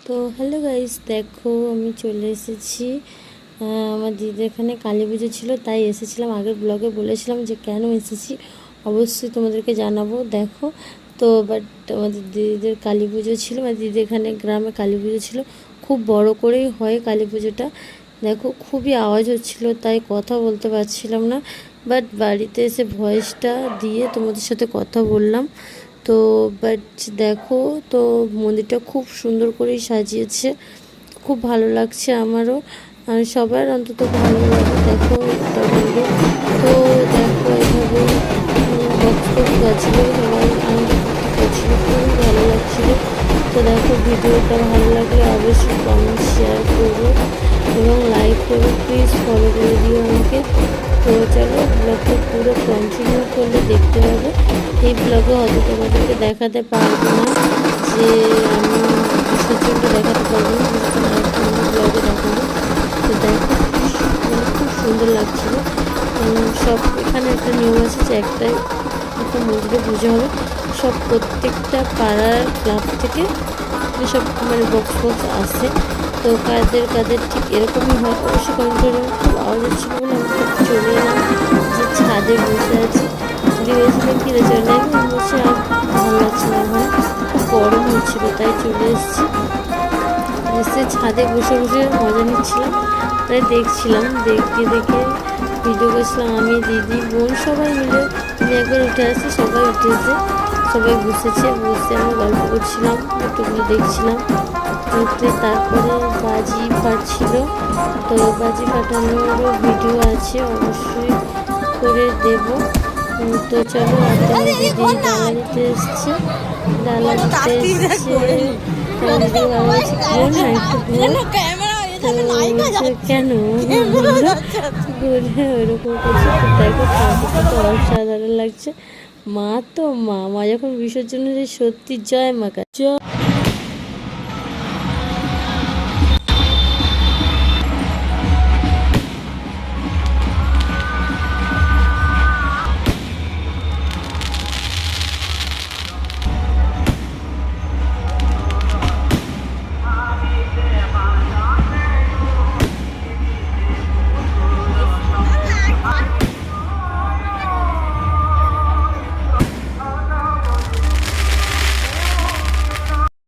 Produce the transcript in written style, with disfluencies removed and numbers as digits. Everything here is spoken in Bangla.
তো হ্যালো গাইস, দেখো আমি চলে এসেছি। আমার দিদির এখানে কালী পুজো ছিল, তাই এসেছিলাম। আগের ব্লগে বলেছিলাম যে কেন এসেছি, অবশ্যই তোমাদেরকে জানাবো। দেখো তো বাট আমাদের দিদিদের কালী পুজো ছিল, আমার দিদির এখানে গ্রামে কালী পুজো ছিল। খুব বড় করেই হয় কালী পুজোটা। দেখো খুবই আওয়াজ হচ্ছিল, তাই কথা বলতে পারছিলাম না। বাট বাড়িতে এসে ভয়েসটা দিয়ে তোমাদের সাথে কথা বললাম। তো বাট দেখো, তো মন্দিরটা খুব সুন্দর করেই সাজিয়েছে, খুব ভালো লাগছে আমারও, আর সবার অন্তত ভালো লাগে। দেখো একটা মন্দির, তো দেখো এইভাবেই বক্স বক্স গাছগুলো সবাই আনন্দ ফুর্তি করছিল, খুবই ভালো লাগছিলো। তো দেখো ভিডিওটা ভালো লাগলে অবশ্যই কমেন্ট শেয়ার করবো এবং লাইক করবো, প্লিজ ফলো করে দিও আমাকে। তো চলো ব্লগটা পুরো কন্টিনিউ করলে দেখতে পাবে। এই ব্লগে হয়তো তোমাদেরকে দেখাতে পারবো না, যে আমি বিসর্জনটা দেখাতে পারবো না, বিসর্জন আরেকটা অন্য ব্লগে দেখাবো। তো দেখো খুব সুন্দর লাগছিলো। সব এখানে একটা নিয়ম আছে যে একটা মন্দিরে পুজো হবে, সব প্রত্যেকটা পাড়ার ক্লাব থেকে সব মানে বক্স বক্স আসে। তো কাদের ঠিক এরকমই হয়, অবশ্যই কমেন্ট করে। খুব আওয়াজ হচ্ছিল বলে আমি চলে এলাম, যে ছাদে বসে আছি। ভেবেছিলাম কি রে চলে এলাম, বসে আর ভালো লাগছে না, ওখানে খুব গরম হচ্ছিল, তাই চলে এসেছি। এসে ছাদে বসে বসে মজা নিচ্ছিলাম, তাই দেখছিলাম। দেখে ভিডিও করছিলাম আমি, দিদি, বোন সবাই মিলে। আমি একবার উঠে আসি, সবাই উঠেছে, সবাই বসে আমরা গল্প করছিলাম, একটুগুলো দেখছিলাম। তারপরে বাজি ফাটছিল, তো বাজি ফাটানোরও ভিডিও আছে, অবশ্যই করে দেব। তো চলো, আপনার দিদি ডালা দিতে এসছে, ডালা দিতে এসছে। কেন ঘুরে ওইরকম করছে। তো দেখো ঠাকুরটা তো অসাধারণ লাগছে। মা যখন বিসর্জন, সত্যি জয় মা। জয়।